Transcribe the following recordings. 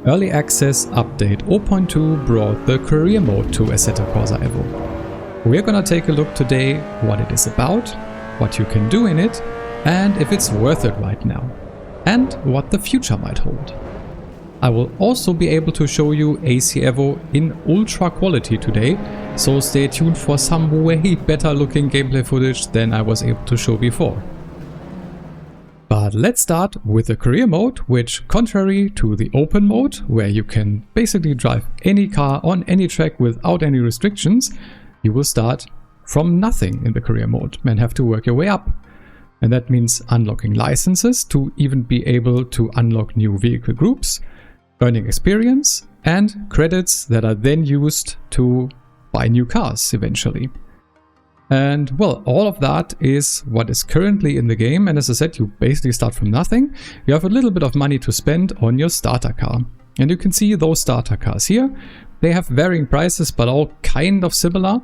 Early Access Update 0.2 brought the career mode to Assetto Corsa Evo. We're gonna take a look today what it is about, what you can do in it, and if it's worth it right now, and what the future might hold. I will also be able to show you AC Evo in ultra quality today, so stay tuned for some way better looking gameplay footage than I was able to show before. But let's start with the career mode, which, contrary to the open mode, where you can basically drive any car on any track without any restrictions, you will start from nothing in the career mode and have to work your way up. And that means unlocking licenses to even be able to unlock new vehicle groups, earning experience and credits that are then used to buy new cars eventually. And well, all of that is what is currently in the game, and as I said, you basically start from nothing. You have a little bit of money to spend on your starter car. And you can see those starter cars here. They have varying prices, but all kind of similar.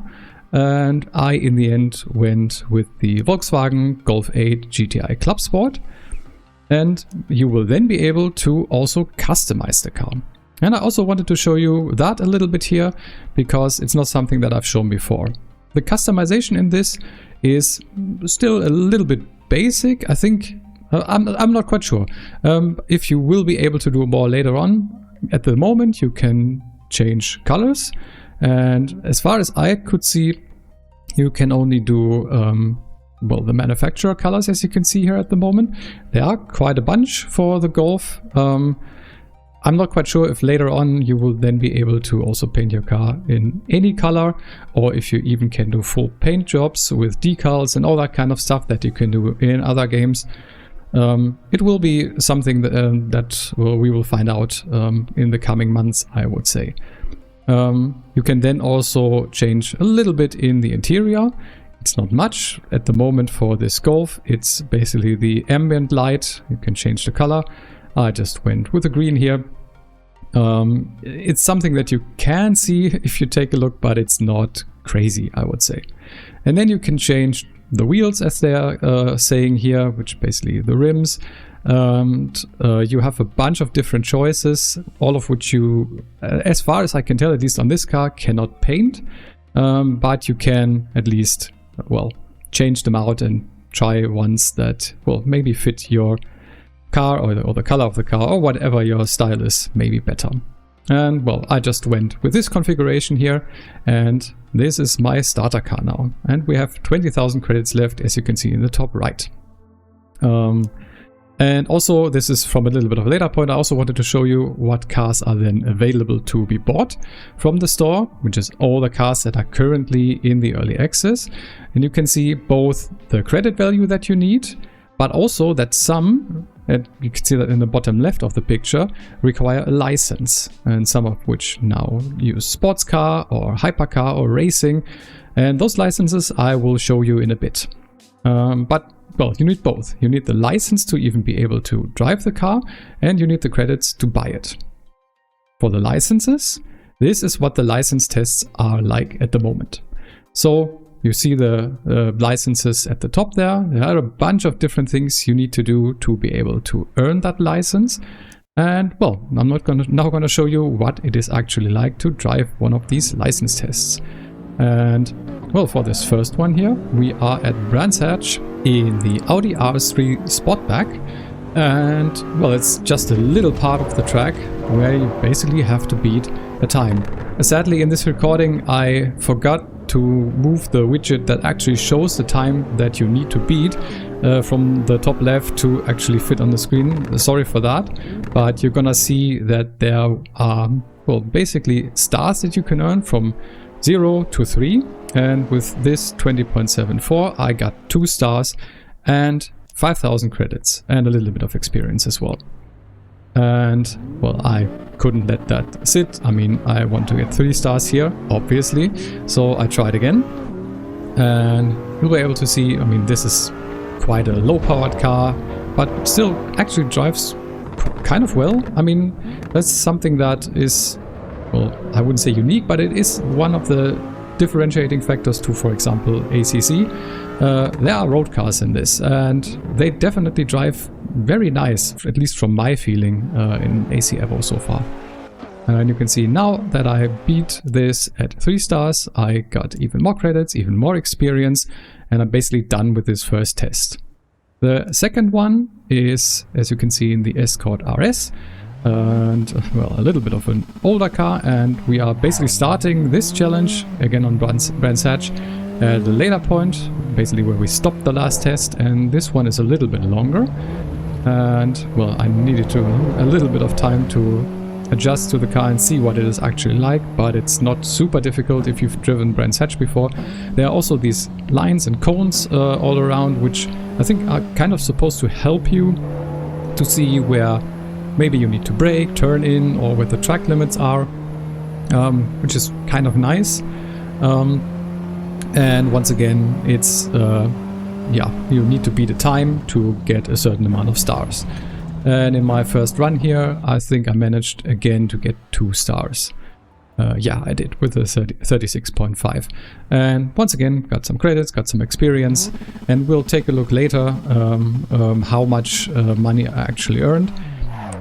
And I, in the end, went with the Volkswagen Golf 8 GTI Club Sport. And you will then be able to also customize the car. And I also wanted to show you that a little bit here, because it's not something that I've shown before. The customization in this is still a little bit basic. I think, I'm not quite sure. If you will be able to do more later on, at the moment you can change colors. And as far as I could see, you can only do well, the manufacturer colors, as you can see here at the moment. There are quite a bunch for the Golf. I'm not quite sure if later on you will then be able to also paint your car in any color, or if you even can do full paint jobs with decals and all that kind of stuff that you can do in other games. It will be something that we will find out in the coming months, I would say. You can then also change a little bit in the interior. It's not much at the moment for this Golf. It's basically the ambient light. You can change the color. I just went with the green here. It's something that you can see if you take a look, but it's not crazy, I would say. And then you can change the wheels, as they are saying here, which basically the rims. And you have a bunch of different choices, all of which you, as far as I can tell, at least on this car, cannot paint. But you can at least, well, change them out and try ones that will maybe fit your car or the color of the car, or whatever your style is, maybe better. And well, I just went with this configuration here, and this is my starter car now. And we have 20,000 credits left, as you can see in the top right. And also, this is from a little bit of a later point. I also wanted to show you what cars are then available to be bought from the store, which is all the cars that are currently in the early access. And you can see both the credit value that you need, but also that some, and you can see that in the bottom left of the picture, require a license, and some of which now use sports car or hypercar or racing. And those licenses I will show you in a bit. But well, you need both. You need the license to even be able to drive the car, and you need the credits to buy it. For the licenses, this is what the license tests are like at the moment. So you see the licenses at the top there. There are a bunch of different things you need to do to be able to earn that license. And well, I'm not now going to show you what it is actually like to drive one of these license tests. And well, for this first one here, we are at Brands Hatch in the Audi RS3 Sportback. And well, it's just a little part of the track where you basically have to beat a time. Sadly, in this recording, I forgot to move the widget that actually shows the time that you need to beat from the top left to actually fit on the screen. Sorry for that, but you're gonna see that there are, well, basically stars that you can earn from 0 to 3, and with this 20.74 I got 2 stars and 5,000 credits and a little bit of experience as well. And well, I couldn't let that sit. I mean, I want to get 3 stars here, obviously, so I tried again, and you'll be able to see, I mean, this is quite a low powered car, but still actually drives kind of well. I mean, that's something that is, well, I wouldn't say unique, but it is one of the differentiating factors to, for example, ACC. There are road cars in this, and they definitely drive very nice, at least from my feeling in AC Evo so far. And you can see now that I beat this at 3 stars, I got even more credits, even more experience, and I'm basically done with this first test. The second one is, as you can see, in the Escort RS, and well, a little bit of an older car, and we are basically starting this challenge again on Brands Hatch at a later point, basically where we stopped the last test, and this one is a little bit longer. And well, I needed a little bit of time to adjust to the car and see what it is actually like, but it's not super difficult if you've driven Brands Hatch before. There are also these lines and cones all around, which I think are kind of supposed to help you to see where maybe you need to brake, turn in, or where the track limits are, which is kind of nice. And once again, it's yeah, you need to beat a time to get a certain amount of stars. And in my first run here, I think I managed again to get 2 stars. Yeah, I did with a 36.5. And once again, got some credits, got some experience, and we'll take a look later how much money I actually earned.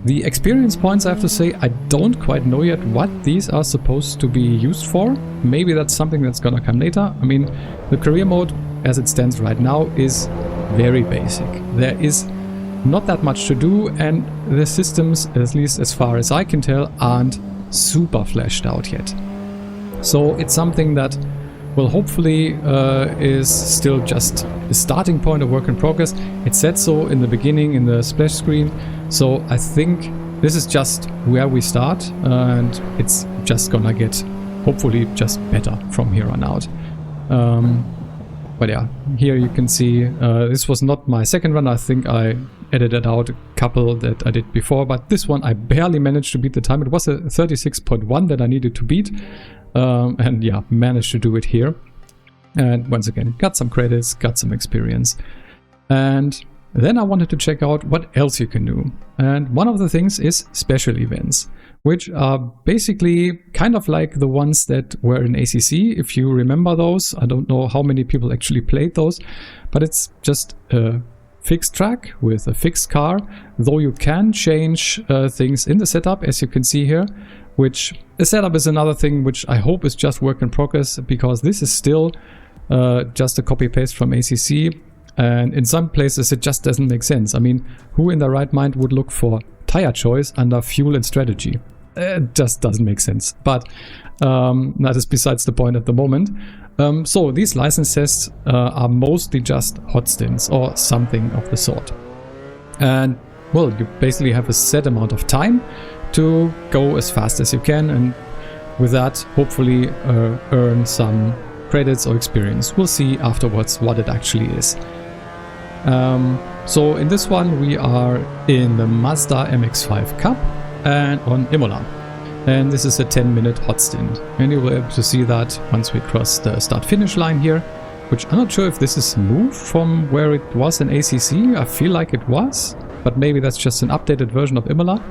The experience points, I have to say, I don't quite know yet what these are supposed to be used for. Maybe that's something that's gonna come later. I mean, the career mode, as it stands right now, is very basic. There is not that much to do, and the systems, at least as far as I can tell, aren't super fleshed out yet. So it's something that, well, hopefully is still just a starting point of work in progress. It said so in the beginning in the splash screen, so I think this is just where we start, and it's just gonna get hopefully just better from here on out. But yeah, here you can see this was not my second run. I think I edited out a couple that I did before, but this one I barely managed to beat the time. It was a 36.1 that I needed to beat, and yeah, managed to do it here. And once again, got some credits, got some experience. And then I wanted to check out what else you can do. And one of the things is special events, which are basically kind of like the ones that were in ACC, if you remember those. I don't know how many people actually played those, but it's just a fixed track with a fixed car, though you can change things in the setup, as you can see here, which the setup is another thing which I hope is just work in progress, because this is still just a copy-paste from ACC. And in some places it just doesn't make sense. I mean, who in their right mind would look for tire choice under fuel and strategy? It just doesn't make sense. But that is besides the point at the moment. So these license tests are mostly just hot stints or something of the sort. And well, you basically have a set amount of time to go as fast as you can, and with that hopefully earn some credits or experience. We'll see afterwards what it actually is. So in this one we are in the Mazda MX-5 Cup and on Imola. And this is a 10-minute hot stint. And you will be able to see that once we cross the start-finish line here, which I'm not sure if this is moved from where it was in ACC. I feel like it was, but maybe that's just an updated version of Imola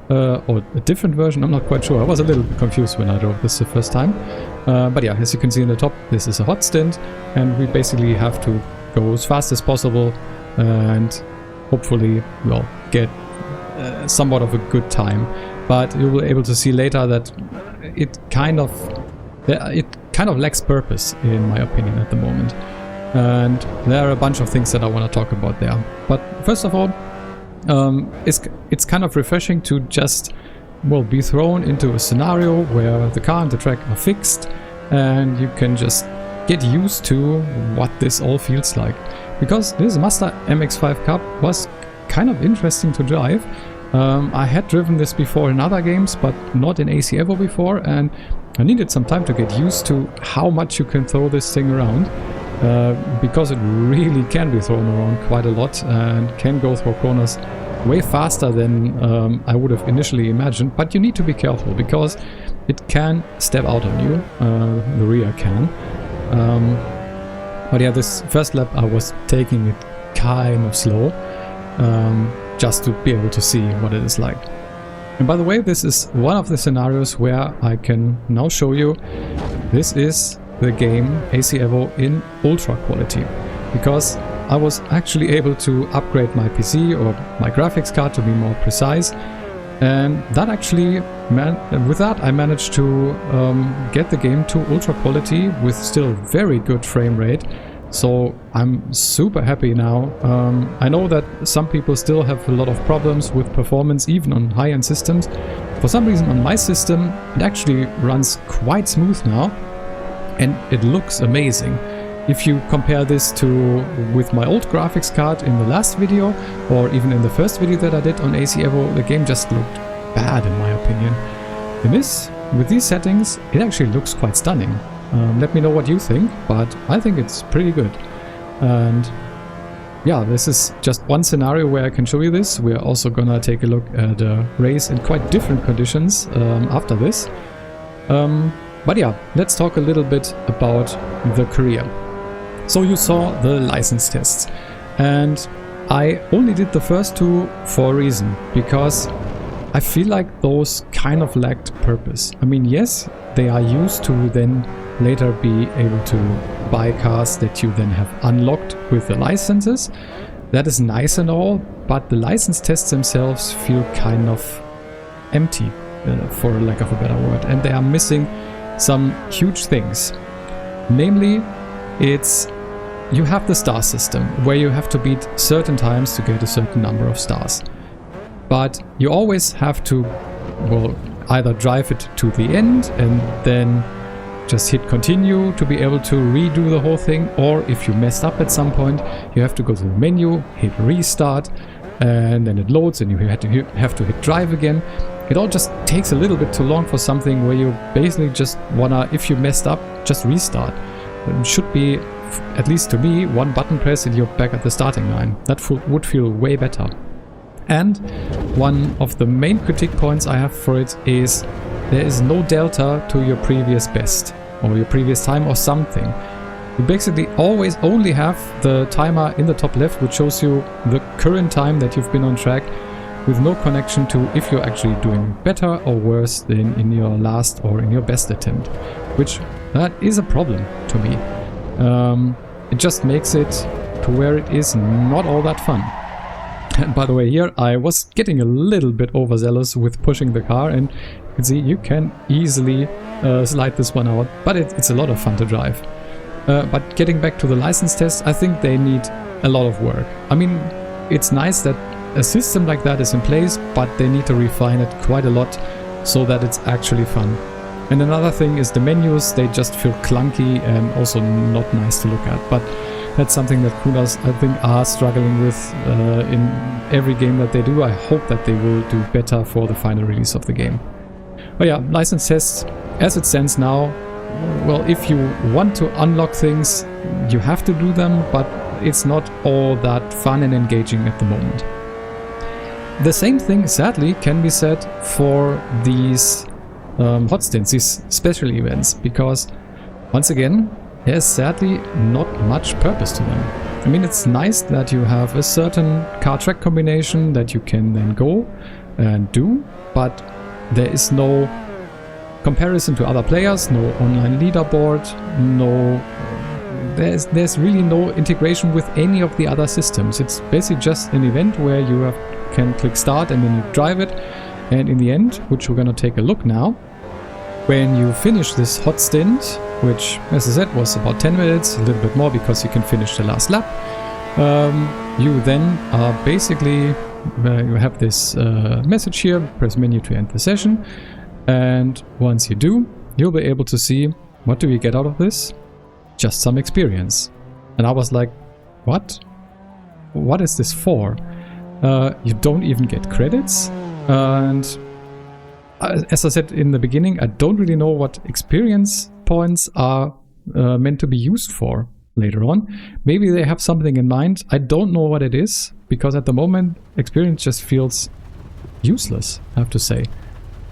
or a different version. I'm not quite sure. I was a little bit confused when I drove this the first time. But yeah, as you can see in the top, this is a hot stint, and we basically have to go as fast as possible and hopefully we'll get somewhat of a good time. But you will be able to see later that it kind of lacks purpose, in my opinion, at the moment. And there are a bunch of things that I want to talk about there. But first of all, it's kind of refreshing to just, well, be thrown into a scenario where the car and the track are fixed, and you can just get used to what this all feels like. Because this Mazda MX-5 Cup was kind of interesting to drive. I had driven this before in other games, but not in AC Evo before, and I needed some time to get used to how much you can throw this thing around, because it really can be thrown around quite a lot and can go through corners way faster than I would have initially imagined. But you need to be careful, because it can step out on you, the rear can. But yeah, this first lap I was taking it kind of slow, just to be able to see what it is like. And by the way, this is one of the scenarios where I can now show you this is the game AC Evo in ultra quality, because I was actually able to upgrade my PC, or my graphics card to be more precise, And that actually, with that I managed to get the game to ultra quality with still very good frame rate. So I'm super happy now. I know that some people still have a lot of problems with performance even on high-end systems. For some reason on my system it actually runs quite smooth now and it looks amazing. If you compare this with my old graphics card in the last video, or even in the first video that I did on AC Evo, the game just looked bad in my opinion. With these settings, it actually looks quite stunning. Let me know what you think, but I think it's pretty good. And yeah, this is just one scenario where I can show you this. We're also gonna take a look at a race in quite different conditions after this. But yeah, let's talk a little bit about the career. So you saw the license tests, and I only did the first two for a reason, because I feel like those kind of lacked purpose. I mean, yes, they are used to then later be able to buy cars that you then have unlocked with the licenses. That is nice and all, but the license tests themselves feel kind of empty, for lack of a better word, and they are missing some huge things. Namely, you have the star system where you have to beat certain times to get a certain number of stars. But you always have to, well, either drive it to the end and then just hit continue to be able to redo the whole thing, or if you messed up at some point, you have to go to the menu, hit restart, and then it loads and you have to hit drive again. It all just takes a little bit too long for something where you basically just wanna, if you messed up, just restart. It should be, at least to me, one button press and you're back at the starting line. That would feel way better. And one of the main critique points I have for it is there is no delta to your previous best or your previous time or something. You basically always only have the timer in the top left, which shows you the current time that you've been on track, with no connection to if you're actually doing better or worse than in your last or in your best attempt, which that is a problem to me. It just makes it to where it is not all that fun. And by the way, here I was getting a little bit overzealous with pushing the car, and you can see you can easily slide this one out, but it's a lot of fun to drive. But getting back to the license test, I think they need a lot of work. I mean, it's nice that a system like that is in place, but they need to refine it quite a lot so that it's actually fun. And another thing is the menus, they just feel clunky and also not nice to look at. But that's something that Kunas, I think, are struggling with in every game that they do. I hope that they will do better for the final release of the game. But yeah, license tests, as it stands now, well, if you want to unlock things, you have to do them, but it's not all that fun and engaging at the moment. The same thing, sadly, can be said for these hot stints, these special events, because once again, there's sadly not much purpose to them. I mean, it's nice that you have a certain car track combination that you can then go and do, but there is no comparison to other players, no online leaderboard, there's really no integration with any of the other systems. It's basically just an event where you can click start and then you drive it, and in the end, which we're gonna take a look now, when you finish this hot stint, which as I said was about 10 minutes, a little bit more because you can finish the last lap, you then are basically, you have this message here, press menu to end the session, and once you do, you'll be able to see, what do we get out of this? Just some experience. And I was like, what? What is this for? You don't even get credits, and as I said in the beginning, I don't really know what experience points are meant to be used for later on. Maybe they have something in mind. I don't know what it is, because at the moment experience just feels useless, I have to say.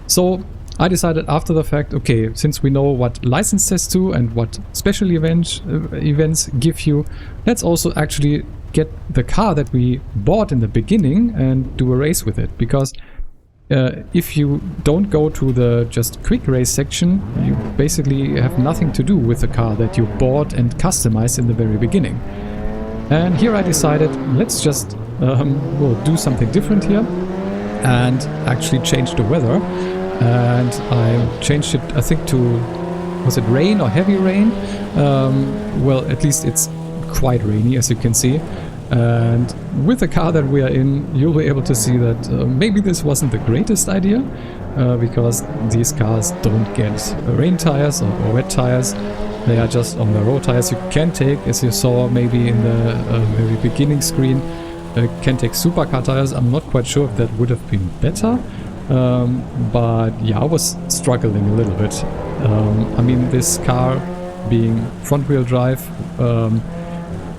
So I decided after the fact, okay, since we know what license tests do and what special events give you, let's also actually get the car that we bought in the beginning and do a race with it. Because if you don't go to the just quick race section, you basically have nothing to do with the car that you bought and customized in the very beginning. And here I decided, let's just we'll do something different here. and actually changed the weather. And I changed it, I think, to, was it rain or heavy rain? Well, at least it's quite rainy, as you can see. And with the car that we are in, you'll be able to see that maybe this wasn't the greatest idea, because these cars don't get rain tires or wet tires. They are just on the road tires. You can take, as you saw maybe in the very beginning screen, can take supercar tires. I'm not quite sure if that would have been better, but yeah, I was struggling a little bit. I mean, this car being front-wheel drive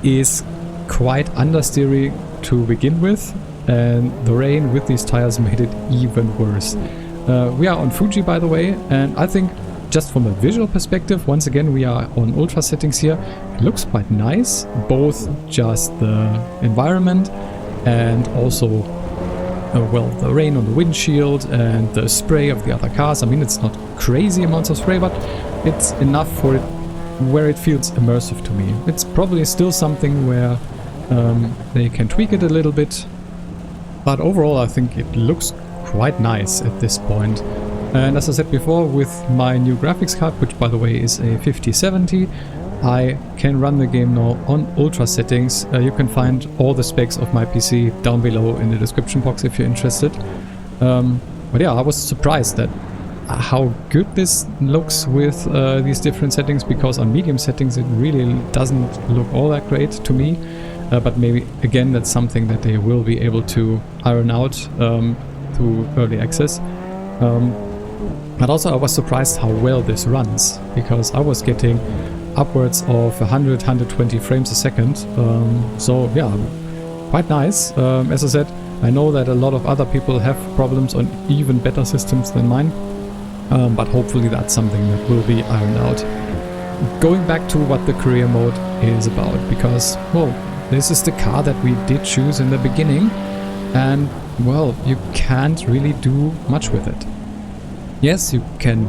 is quite understeery to begin with, and the rain with these tires made it even worse. We are on Fuji, by the way, and I think just from a visual perspective, once again we are on ultra settings here, it looks quite nice, both just the environment and also well, the rain on the windshield and the spray of the other cars. I mean, it's not crazy amounts of spray, but it's enough for it where it feels immersive to me. It's probably still something where they can tweak it a little bit, but overall I think it looks quite nice at this point. And as I said before, with my new graphics card, which by the way is a 5070, I can run the game now on ultra settings. You can find all the specs of my PC down below in the description box if you're interested. But yeah, I was surprised at how good this looks with these different settings, because on medium settings it really doesn't look all that great to me. But maybe again that's something that they will be able to iron out through early access. But also I was surprised how well this runs, because I was getting upwards of 100-120 frames a second. So yeah, quite nice. As I said, I know that a lot of other people have problems on even better systems than mine, but hopefully that's something that will be ironed out. Going back to what the career mode is about, because, well, this is the car that we did choose in the beginning, and, well, you can't really do much with it. Yes, you can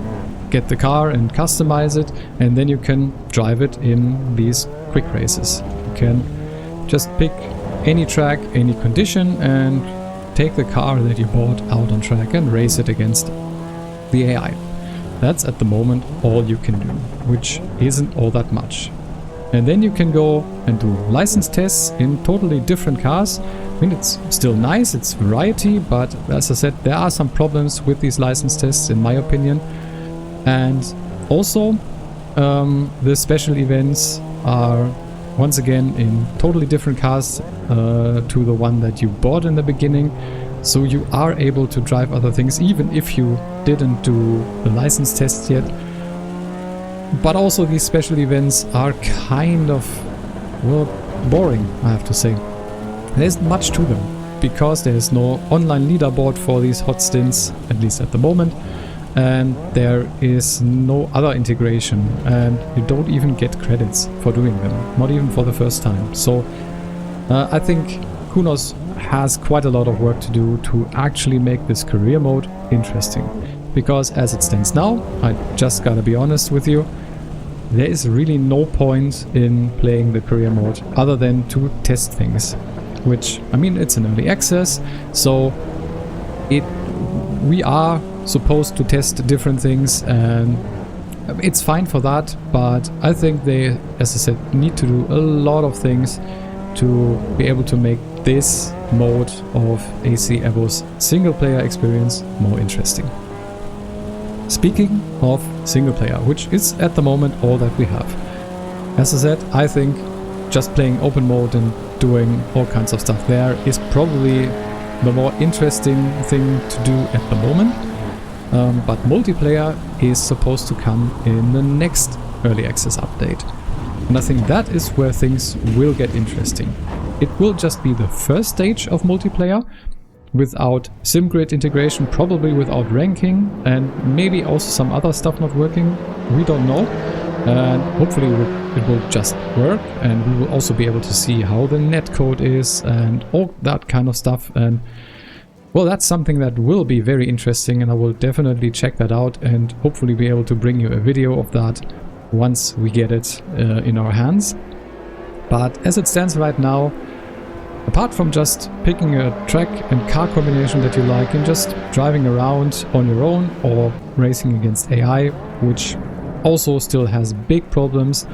get the car and customize it, and then you can drive it in these quick races. You can just pick any track, any condition, and take the car that you bought out on track and race it against the AI. That's at the moment all you can do, which isn't all that much. And then you can go and do license tests in totally different cars. I mean, it's still nice, it's variety, but as I said, there are some problems with these license tests in my opinion. And also, the special events are once again in totally different cars to the one that you bought in the beginning. So you are able to drive other things even if you didn't do the license tests yet. But also these special events are kind of, well, boring, I have to say. There isn't much to them, because there is no online leaderboard for these hot stints, at least at the moment, and there is no other integration, and you don't even get credits for doing them, not even for the first time. So I think Kunos has quite a lot of work to do to actually make this career mode interesting, because as it stands now, I just gotta be honest with you, there is really no point in playing the career mode other than to test things. Which, I mean, it's an early access, so we are supposed to test different things, and it's fine for that, but I think they, as I said, need to do a lot of things to be able to make this mode of AC Evo's single player experience more interesting. Speaking of single player, which is at the moment all that we have. As I said, I think just playing open mode and doing all kinds of stuff there is probably the more interesting thing to do at the moment. But multiplayer is supposed to come in the next early access update. And I think that is where things will get interesting. It will just be the first stage of multiplayer, without SimGrid integration, probably without ranking, and maybe also some other stuff not working. We don't know. And hopefully it will just work, and we will also be able to see how the netcode is and all that kind of stuff. And well, that's something that will be very interesting, and I will definitely check that out and hopefully be able to bring you a video of that once we get it in our hands. But as it stands right now, apart from just picking a track and car combination that you like and just driving around on your own or racing against AI, which also still has big problems,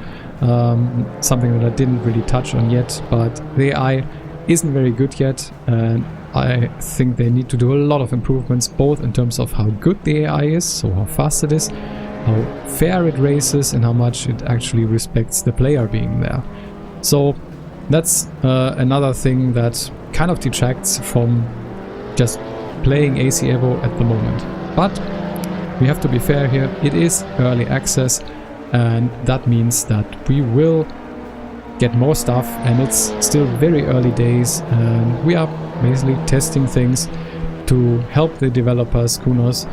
something that I didn't really touch on yet, but the AI isn't very good yet, and I think they need to do a lot of improvements, both in terms of how good the AI is, so how fast it is, how fair it races, and how much it actually respects the player being there. So that's another thing that kind of detracts from just playing AC Evo at the moment. But we have to be fair here, it is early access, and that means that we will get more stuff, and it's still very early days, and we are basically testing things to help the developers, Kunos,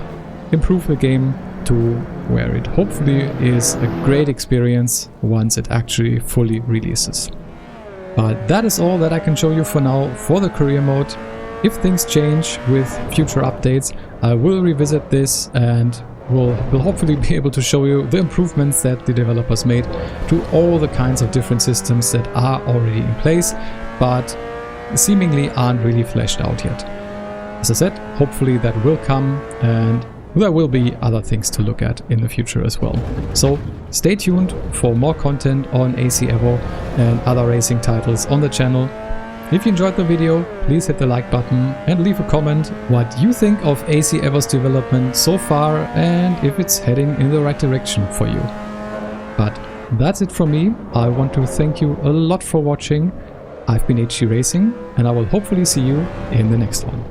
improve the game to where it hopefully is a great experience once it actually fully releases. But that is all that I can show you for now for the career mode. If things change with future updates, I will revisit this and will hopefully be able to show you the improvements that the developers made to all the kinds of different systems that are already in place, but seemingly aren't really fleshed out yet. As I said, hopefully that will come, and there will be other things to look at in the future as well. So stay tuned for more content on AC Evo and other racing titles on the channel. If you enjoyed the video, please hit the like button and leave a comment what you think of AC Evo's development so far and if it's heading in the right direction for you. But that's it from me. I want to thank you a lot for watching. I've been HG Racing, and I will hopefully see you in the next one.